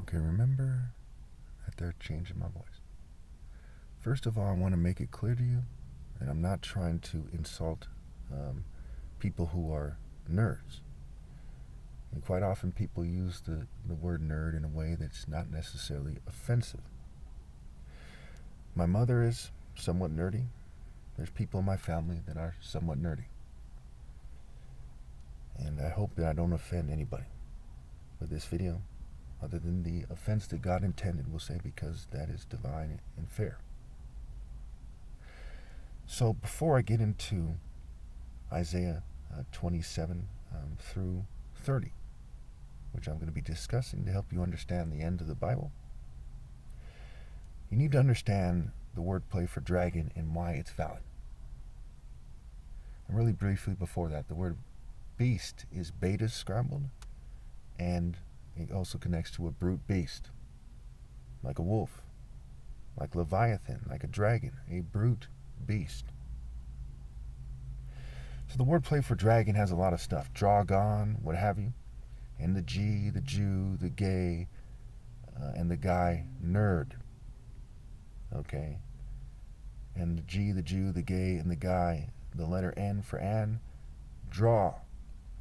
Okay, remember that they're changing my voice. First of all, I want to make it clear to you that I'm not trying to insult people who are nerds. And quite often people use the word nerd in a way that's not necessarily offensive. My mother is somewhat nerdy. There's people in my family that are somewhat nerdy. And I hope that I don't offend anybody with this video, other than the offense that God intended, we'll say, because that is divine and fair. So before I get into Isaiah 27 through 30, which I'm going to be discussing to help you understand the end of the Bible, you need to understand the wordplay for dragon and why it's valid. And really briefly before that, the word beast is beta scrambled, and it also connects to a brute beast, like a wolf, like Leviathan, like a dragon, a brute beast. So the wordplay for dragon has a lot of stuff, dragon, what have you, and the G, the Jew, the gay, and the guy, nerd. Okay, and the G, the Jew, the gay, and the guy, the letter N for An, draw,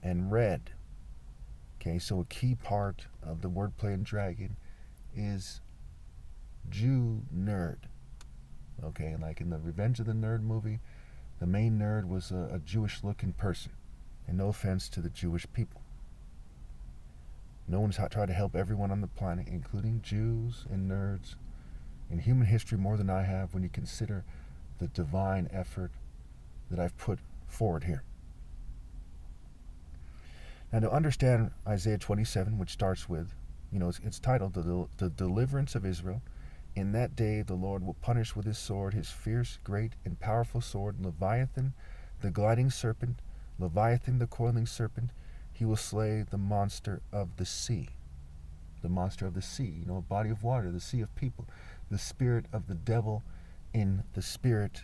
and red. Okay, so a key part of the wordplay in dragon is Jew nerd. Okay, like in the Revenge of the Nerd movie, the main nerd was a Jewish-looking person. And no offense to the Jewish people. No one's tried to help everyone on the planet, including Jews and nerds, in human history more than I have when you consider the divine effort that I've put forward here. Now, to understand Isaiah 27, which starts with, it's titled The Deliverance of Israel. In that day the Lord will punish with his sword, his fierce, great, and powerful sword, Leviathan, the gliding serpent, Leviathan, the coiling serpent. He will slay the monster of the sea. The monster of the sea, a body of water, the sea of people. The spirit of the devil in the spirit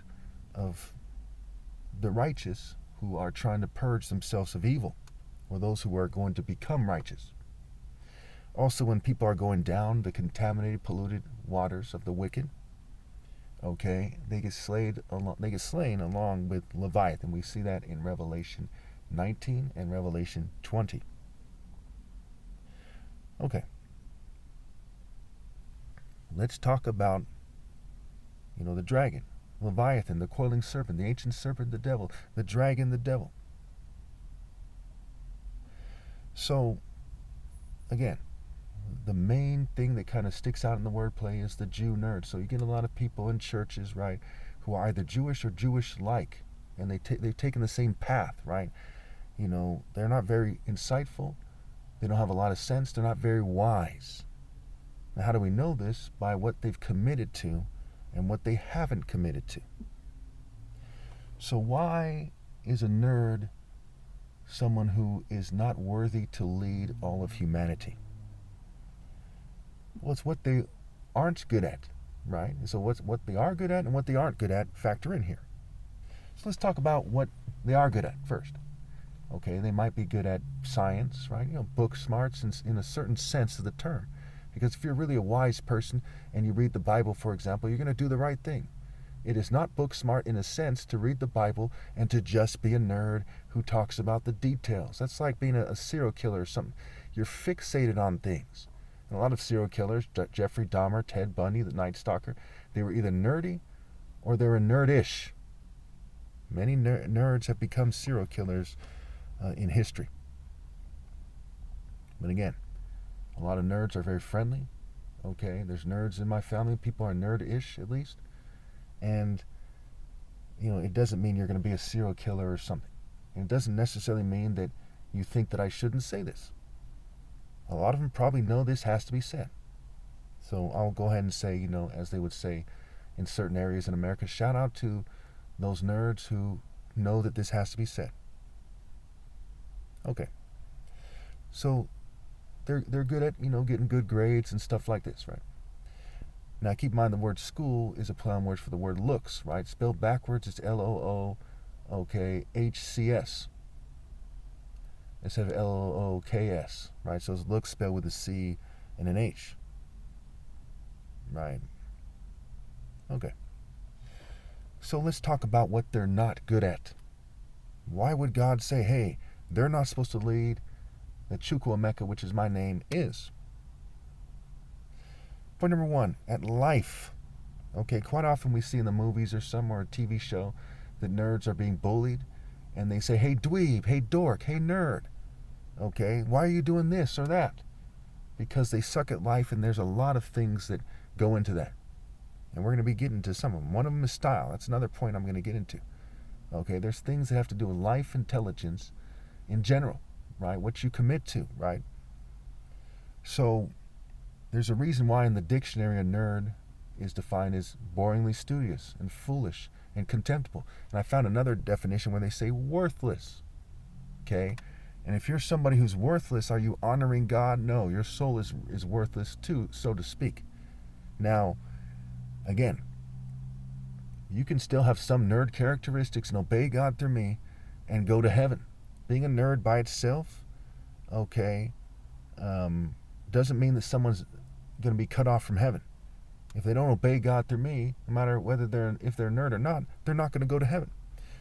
of the righteous who are trying to purge themselves of evil, or those who are going to become righteous. Also, when people are going down the contaminated, polluted waters of the wicked, okay, they get slain along with Leviathan. We see that in Revelation 19 and Revelation 20. Okay. Let's talk about, the dragon, Leviathan, the coiling serpent, the ancient serpent, the devil, the dragon, the devil. So, again, the main thing that kind of sticks out in the wordplay is the Jew nerd. So you get a lot of people in churches, right, who are either Jewish or Jewish-like, and they've taken the same path, right? They're not very insightful. They don't have a lot of sense. They're not very wise. Now, how do we know this? By what they've committed to and what they haven't committed to. So why is a nerd someone who is not worthy to lead all of humanity? Well, it's what they aren't good at, right? So what they are good at and what they aren't good at factor in here. So let's talk about what they are good at first. Okay, they might be good at science, right? Book smarts in a certain sense of the term. Because if you're really a wise person and you read the Bible, for example, you're going to do the right thing. It is not book smart in a sense to read the Bible and to just be a nerd who talks about the details. That's like being a serial killer or something. You're fixated on things. And a lot of serial killers, Jeffrey Dahmer, Ted Bundy, the Night Stalker, they were either nerdy or they were nerdish. Many nerds have become serial killers in history. But again, a lot of nerds are very friendly. Okay, there's nerds in my family. People are nerd-ish, at least. And, it doesn't mean you're going to be a serial killer or something. And it doesn't necessarily mean that you think that I shouldn't say this. A lot of them probably know this has to be said. So I'll go ahead and say, as they would say in certain areas in America, shout out to those nerds who know that this has to be said. Okay. So they're good at, getting good grades and stuff like this, right? Now, keep in mind the word school is a play on words for the word looks, right? Spelled backwards, it's L-O-O-H-C-S instead of L-O-O-K-S, right? So it's looks spelled with a C and an H. right? Okay. So let's talk about what they're not good at. Why would God say, hey, they're not supposed to lead that Chukwuemeka, which is my name, is? Point number one, at life. Okay, quite often we see in the movies or somewhere a TV show that nerds are being bullied, and they say, hey dweeb, hey dork, hey nerd. Okay, why are you doing this or that? Because they suck at life, and there's a lot of things that go into that. And we're going to be getting to some of them. One of them is style. That's another point I'm going to get into. Okay, there's things that have to do with life intelligence in general, right? What you commit to, right? So there's a reason why in the dictionary a nerd is defined as boringly studious and foolish and contemptible. And I found another definition where they say worthless. Okay? And if you're somebody who's worthless, are you honoring God? No, your soul is worthless too, so to speak. Now, again, you can still have some nerd characteristics and obey God through me and go to heaven. Being a nerd by itself, okay, doesn't mean that someone's going to be cut off from heaven. If they don't obey God through me, no matter if they're a nerd or not, they're not going to go to heaven.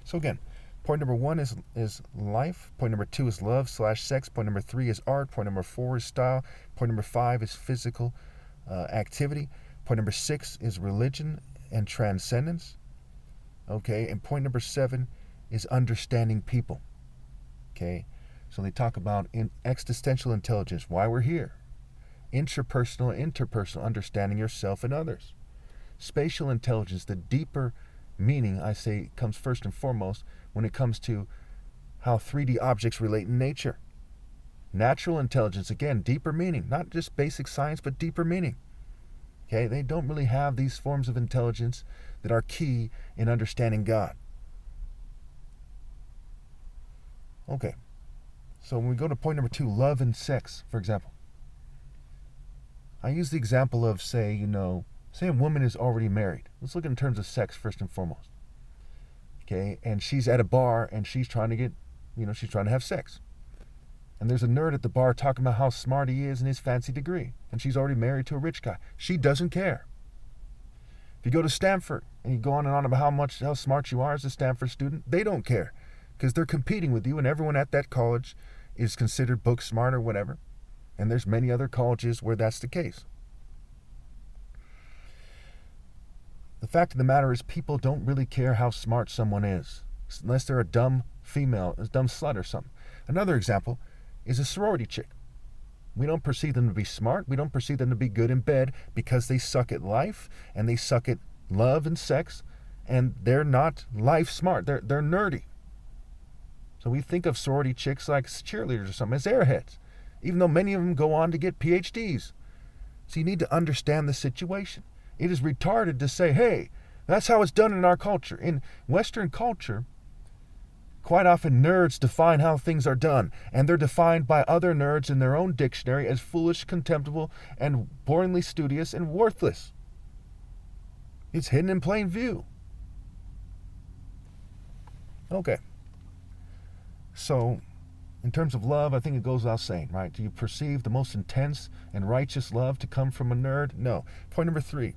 So again, point number one is life. Point number two is love/sex. Point number three is art. Point number four is style. Point number five is physical activity. Point number six is religion and transcendence. Okay, and point number seven is understanding people. Okay, so they talk about existential intelligence, why we're here. Intrapersonal, interpersonal, understanding yourself and others. Spatial intelligence, the deeper meaning, I say, comes first and foremost when it comes to how 3D objects relate in nature. Natural intelligence, again, deeper meaning, not just basic science, but deeper meaning. Okay, they don't really have these forms of intelligence that are key in understanding God. Okay, so when we go to point number two, love and sex, for example. I use the example of, say a woman is already married. Let's look in terms of sex first and foremost. Okay, and she's at a bar and she's trying to have sex. And there's a nerd at the bar talking about how smart he is and his fancy degree. And she's already married to a rich guy. She doesn't care. If you go to Stanford and you go on and on about how smart you are as a Stanford student, they don't care. Because they're competing with you, and everyone at that college is considered book smart or whatever. And there's many other colleges where that's the case. The fact of the matter is people don't really care how smart someone is, unless they're a dumb female, a dumb slut or something. Another example is a sorority chick. We don't perceive them to be smart. We don't perceive them to be good in bed because they suck at life and they suck at love and sex, and they're not life smart. They're nerdy. So we think of sorority chicks like cheerleaders or something as airheads, even though many of them go on to get PhDs. So you need to understand the situation. It is retarded to say, hey, that's how it's done in our culture. In Western culture, quite often nerds define how things are done, and they're defined by other nerds in their own dictionary as foolish, contemptible, and boringly studious and worthless. It's hidden in plain view. Okay. So, in terms of love, I think it goes without saying, right? Do you perceive the most intense and righteous love to come from a nerd? No. Point number three,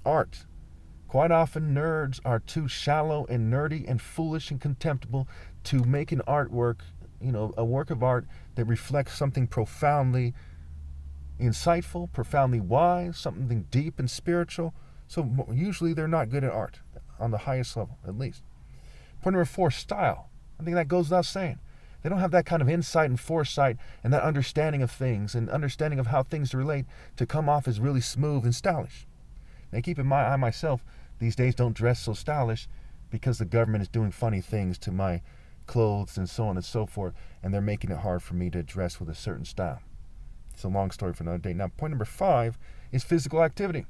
art. Quite often, nerds are too shallow and nerdy and foolish and contemptible to make an artwork, a work of art that reflects something profoundly insightful, profoundly wise, something deep and spiritual. So usually they're not good at art, on the highest level, at least. Point number four, style. I think that goes without saying. They don't have that kind of insight and foresight and that understanding of things and understanding of how things relate to come off as really smooth and stylish. Now keep in mind, I myself these days don't dress so stylish because the government is doing funny things to my clothes and so on and so forth, and they're making it hard for me to dress with a certain style. It's a long story for another day. Now, point number five is physical activity.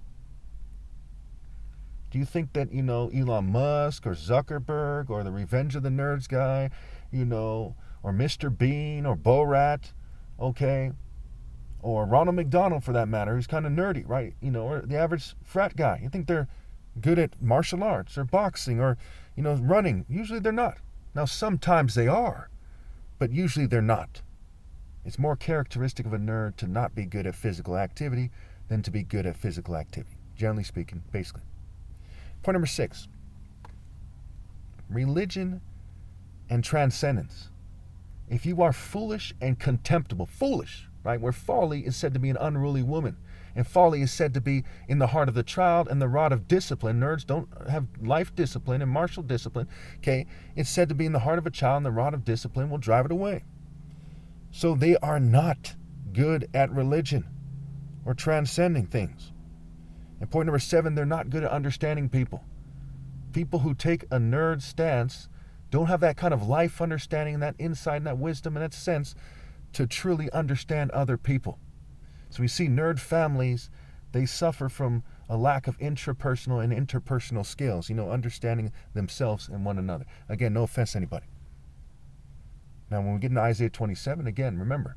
Do you think that, Elon Musk or Zuckerberg or the Revenge of the Nerds guy, or Mr. Bean or Borat, okay, or Ronald McDonald for that matter, who's kind of nerdy, right? Or the average frat guy, you think they're good at martial arts or boxing or, running? Usually they're not. Now, sometimes they are, but usually they're not. It's more characteristic of a nerd to not be good at physical activity than to be good at physical activity. generally speaking, basically. Point number 6. Religion and transcendence. If you are foolish and contemptible, foolish, right, where folly is said to be an unruly woman, and folly is said to be in the heart of the child and the rod of discipline. Nerds don't have life discipline and martial discipline. Okay, it's said to be in the heart of a child, and the rod of discipline will drive it away. So they are not good at religion or transcending things. And point number 7, they're not good at understanding people. People who take a nerd stance don't have that kind of life understanding and that insight and that wisdom and that sense to truly understand other people. So we see nerd families, they suffer from a lack of intrapersonal and interpersonal skills, understanding themselves and one another. Again, no offense to anybody. Now, when we get into Isaiah 27, again, remember,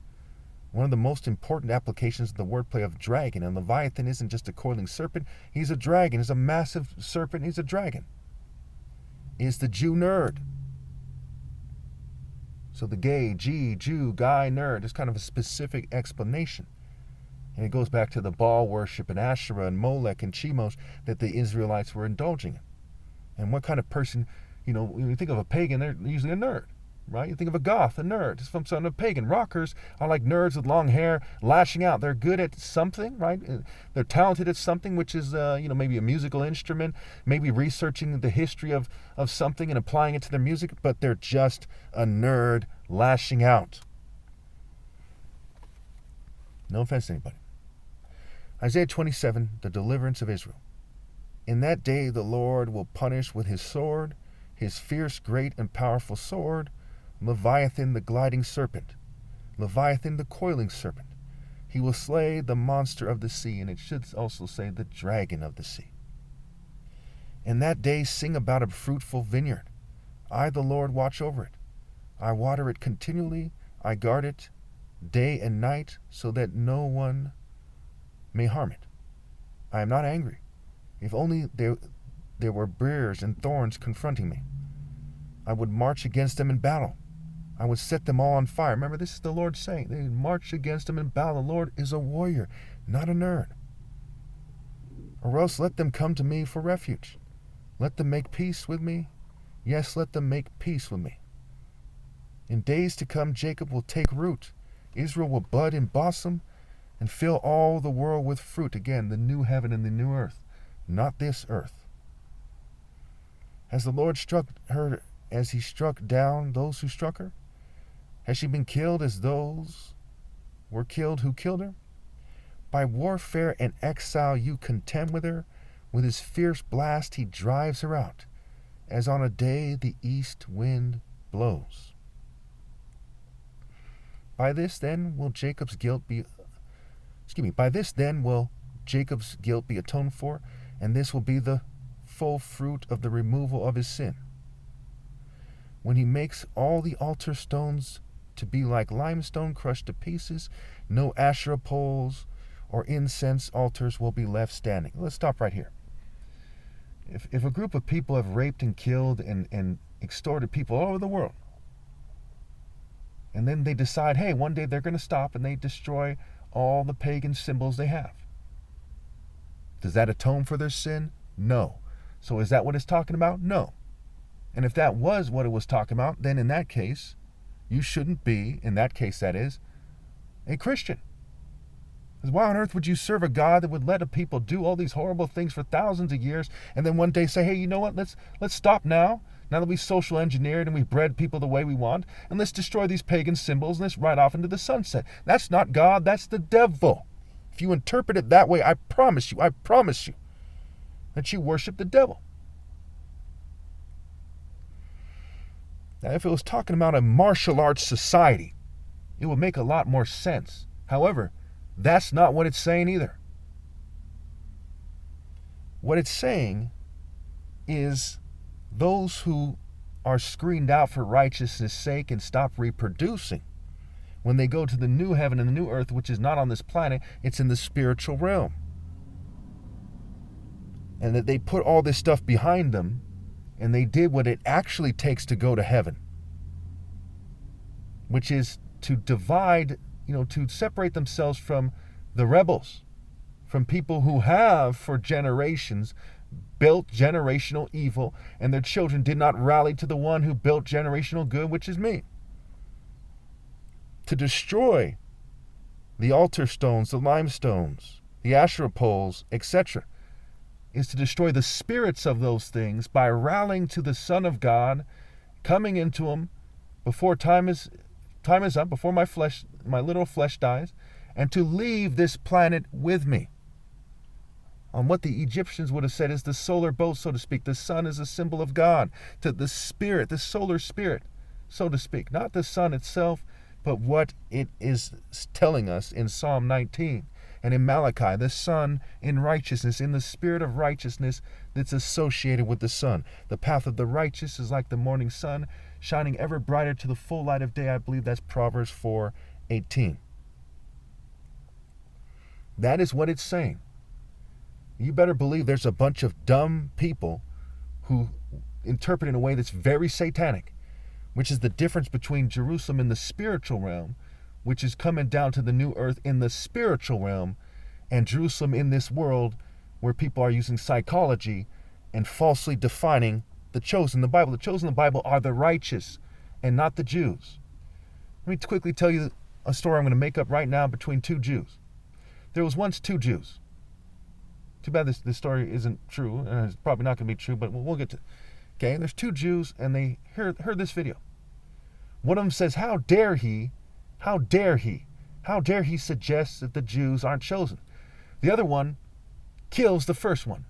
one of the most important applications of the wordplay of dragon, and Leviathan isn't just a coiling serpent, he's a dragon, he's a massive serpent, he's a dragon, is the Jew nerd. So the gay, Jew, guy, nerd is kind of a specific explanation. And it goes back to the Baal worship and Asherah and Molech and Chemosh that the Israelites were indulging in. And what kind of person, when you think of a pagan, they're usually a nerd, right? You think of a goth, a nerd. It's from a pagan. Rockers are like nerds with long hair, lashing out. They're good at something, right? They're talented at something, which is, maybe a musical instrument, maybe researching the history of something and applying it to their music, but they're just a nerd lashing out. No offense to anybody. Isaiah 27, the deliverance of Israel. In that day the Lord will punish with his sword, his fierce, great, and powerful sword, Leviathan the gliding serpent, Leviathan the coiling serpent. He will slay the monster of the sea, and it should also say the dragon of the sea. In that day sing about a fruitful vineyard. I, the Lord, watch over it. I water it continually, I guard it day and night, so that no one may harm it. I am not angry. If only there were briars and thorns confronting me, I would march against them in battle. I would set them all on fire. Remember, this is the Lord saying. They march against them in battle. The Lord is a warrior, not a nerd. Or else let them come to me for refuge. Let them make peace with me. Yes, let them make peace with me. In days to come, Jacob will take root. Israel will bud and blossom and fill all the world with fruit. Again, the new heaven and the new earth, not this earth. Has the Lord struck her as he struck down those who struck her? Has she been killed as those were killed who killed her? By warfare and exile you contend with her. With his fierce blast he drives her out, as on a day the east wind blows. By this then will Jacob's guilt be atoned for, and this will be the full fruit of the removal of his sin. When he makes all the altar stones to be like limestone crushed to pieces, no Asherah poles or incense altars will be left standing. Let's stop right here. If a group of people have raped and killed and extorted people all over the world, and then they decide, hey, one day they're going to stop, and they destroy all the pagan symbols they have, does that atone for their sin? No. So is that what it's talking about? No. And if that was what it was talking about, then in that case, you shouldn't be, in that case that is, a Christian. Because why on earth would you serve a God that would let a people do all these horrible things for thousands of years, and then one day say, hey, you know what, let's stop now that we social engineered and we've bred people the way we want, and let's destroy these pagan symbols and let's ride off into the sunset. That's not God, that's the devil. If you interpret it that way, I promise you, that you worship the devil. Now, if it was talking about a martial arts society, it would make a lot more sense. However, that's not what it's saying either. What it's saying is those who are screened out for righteousness' sake and stop reproducing, when they go to the new heaven and the new earth, which is not on this planet, it's in the spiritual realm. And that they put all this stuff behind them, and they did what it actually takes to go to heaven, which is to divide, to separate themselves from the rebels, from people who have for generations built generational evil, and their children did not rally to the one who built generational good, which is me. To destroy the altar stones, the limestones, the Asherah poles, etc., is to destroy the spirits of those things by rallying to the Son of God, coming into him before time is up, before my little flesh dies, and to leave this planet with me. On what the Egyptians would have said is the solar boat, so to speak. The sun is a symbol of God, to the spirit, the solar spirit, so to speak. Not the sun itself, but what it is telling us in Psalm 19 and in Malachi, the sun in righteousness, in the spirit of righteousness that's associated with the sun. The path of the righteous is like the morning sun, shining ever brighter to the full light of day. I believe that's Proverbs 4:18. That is what it's saying. You better believe there's a bunch of dumb people who interpret in a way that's very satanic, which is the difference between Jerusalem in the spiritual realm, which is coming down to the new earth in the spiritual realm, and Jerusalem in this world where people are using psychology and falsely defining the chosen in the Bible. The chosen in the Bible are the righteous and not the Jews. Let me quickly tell you a story I'm going to make up right now between two Jews. There was once two Jews. Too bad this story isn't true, and it's probably not going to be true, but we'll get to it. Okay, there's two Jews, and they heard this video. One of them says, how dare he suggest that the Jews aren't chosen? The other one kills the first one.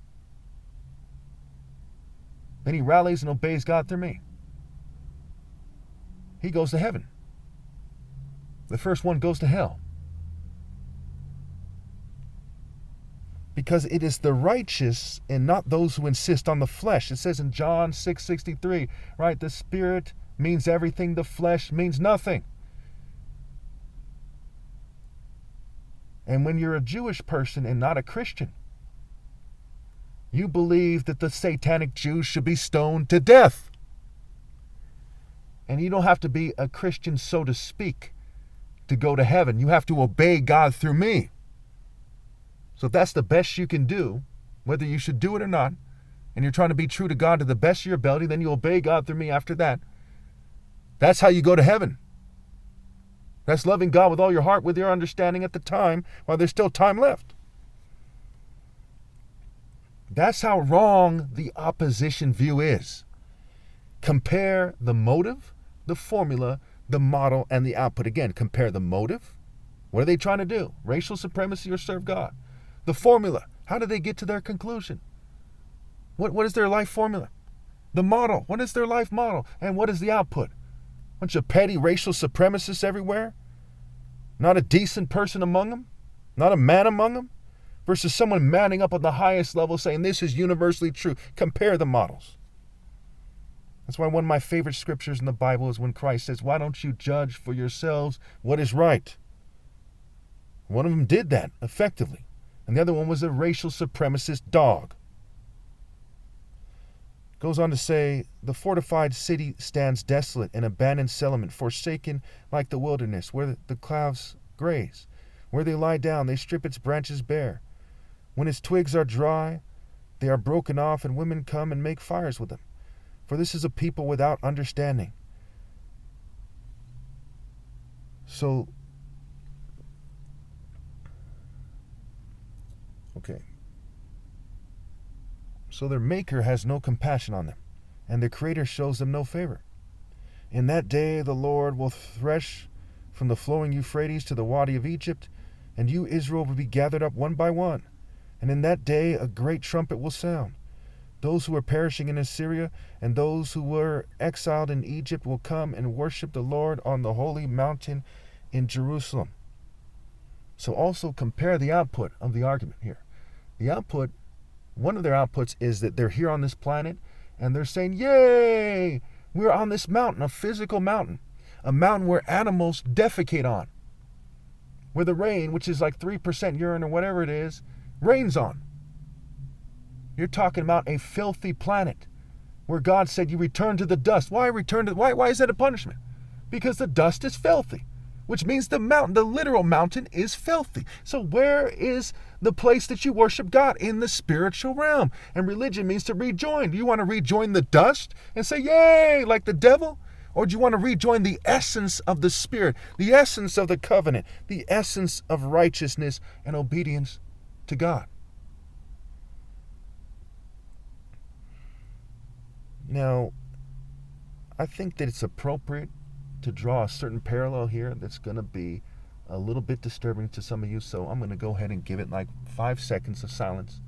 Then he rallies and obeys God through me. He goes to heaven. The first one goes to hell. Because it is the righteous and not those who insist on the flesh. It says in John 6:63, right? The spirit means everything, the flesh means nothing. And when you're a Jewish person and not a Christian, you believe that the satanic Jews should be stoned to death. And you don't have to be a Christian, so to speak, to go to heaven. You have to obey God through me. So if that's the best you can do, whether you should do it or not, and you're trying to be true to God to the best of your ability, then you obey God through me after that. That's how you go to heaven. That's loving God with all your heart, with your understanding at the time, while there's still time left. That's how wrong the opposition view is. Compare the motive, the formula, the model, and the output. Again, compare the motive. What are they trying to do? Racial supremacy or serve God? The formula. How do they get to their conclusion? What is their life formula? The model. What is their life model? And what is the output? Bunch of petty racial supremacists everywhere? Not a decent person among them? Not a man among them? Versus someone manning up on the highest level saying this is universally true. Compare the models. That's why one of my favorite scriptures in the Bible is when Christ says, why don't you judge for yourselves what is right? One of them did that effectively. And the other one was a racial supremacist dog. Goes on to say, the fortified city stands desolate, an abandoned settlement, forsaken like the wilderness, where the clouds graze. Where they lie down, they strip its branches bare. When its twigs are dry, they are broken off, and women come and make fires with them. For this is a people without understanding. So, So their Maker has no compassion on them, and their Creator shows them no favor. In that day the Lord will thresh from the flowing Euphrates to the Wadi of Egypt, and you, Israel, will be gathered up one by one. And in that day a great trumpet will sound. Those who are perishing in Assyria and those who were exiled in Egypt will come and worship the Lord on the holy mountain in Jerusalem. So also compare the output of the argument here. The output, one of their outputs is that they're here on this planet and they're saying, yay, we're on this mountain, a physical mountain, a mountain where animals defecate on, where the rain, which is like 3% urine or whatever it is, rains on. You're talking about a filthy planet where God said you return to the dust. Why return to why is that a punishment? Because the dust is filthy. which means the mountain, the literal mountain, is filthy. So where is the place that you worship God? In the spiritual realm. And religion means to rejoin. Do you want to rejoin the dust and say, yay, like the devil? Or do you want to rejoin the essence of the Spirit, the essence of the covenant, the essence of righteousness and obedience to God? Now, I think that it's appropriate to draw a certain parallel here that's going to be a little bit disturbing to some of you, so I'm going to go ahead and give it like 5 seconds of silence.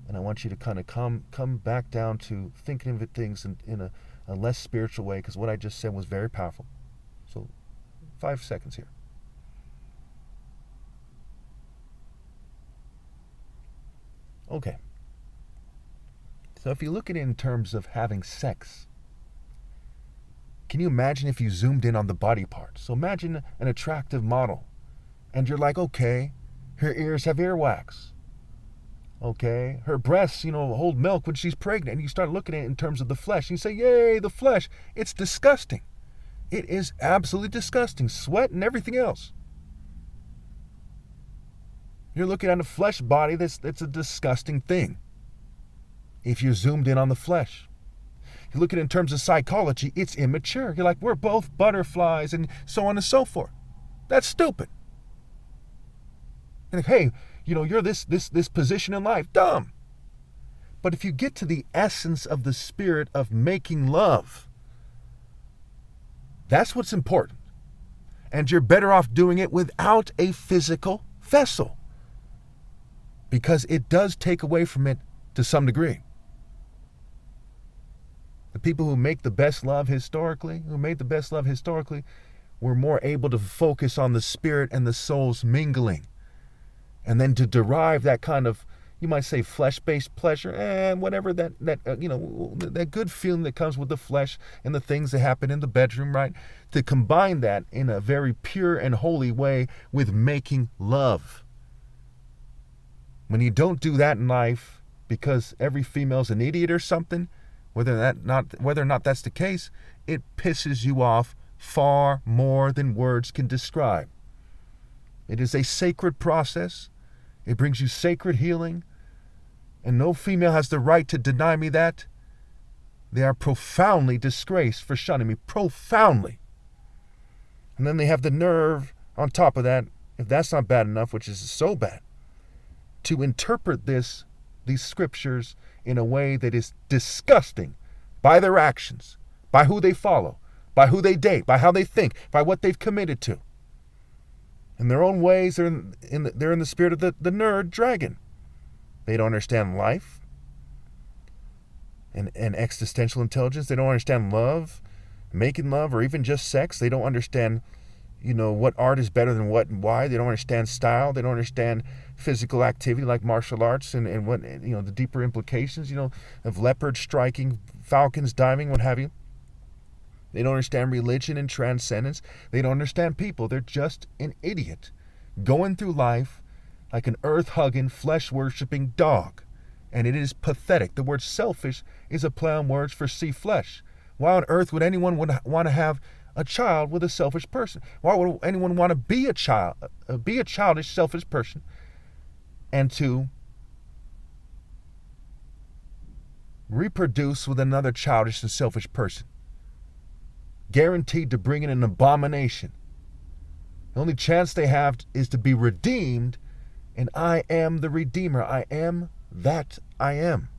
And I want you to kind of come back down to thinking of things in a less spiritual way, because what I just said was very powerful. So 5 seconds here. Okay. So if you look at it in terms of having sex, can you imagine if you zoomed in on the body parts? So imagine an attractive model, and you're like, okay, her ears have earwax. Okay, her breasts, hold milk when she's pregnant. And you start looking at it in terms of the flesh. You say, yay, the flesh. It's disgusting. It is absolutely disgusting. Sweat and everything else. You're looking at a flesh body that's a disgusting thing. If you're zoomed in on the flesh. You look at it in terms of psychology, it's immature. You're like, we're both butterflies and so on and so forth. That's stupid. You're like, hey, you're this position in life. Dumb. But if you get to the essence of the spirit of making love, that's what's important. And you're better off doing it without a physical vessel, because it does take away from it to some degree. The people who make the best love historically, were more able to focus on the spirit and the soul's mingling. And then to derive that kind of, you might say, flesh-based pleasure, and whatever that good feeling that comes with the flesh and the things that happen in the bedroom, right? To combine that in a very pure and holy way with making love. When you don't do that in life, because every female's an idiot or something, whether or not that's the case, it pisses you off far more than words can describe. It is a sacred process. It brings you sacred healing. And no female has the right to deny me that. They are profoundly disgraced for shunning me. Profoundly. And then they have the nerve, on top of that, if that's not bad enough, which is so bad, to interpret these scriptures in a way that is disgusting by their actions, by who they follow, by who they date, by how they think, by what they've committed to. In their own ways, they're in the spirit of the nerd dragon. They don't understand life and existential intelligence. They don't understand love, making love, or even just sex. They don't understand, what art is better than what and why. They don't understand style. They don't understand physical activity like martial arts and what, the deeper implications, of leopards striking, falcons diving, what have you. They don't understand religion and transcendence. They don't understand people. They're just an idiot going through life like an earth-hugging, flesh-worshipping dog. And it is pathetic. The word selfish is a play on words for see flesh. Why on earth would anyone want to have a child with a selfish person? Why would anyone want to be a childish, selfish person, and to reproduce with another childish and selfish person? Guaranteed to bring in an abomination. The only chance they have is to be redeemed, and I am the Redeemer. I am that I am.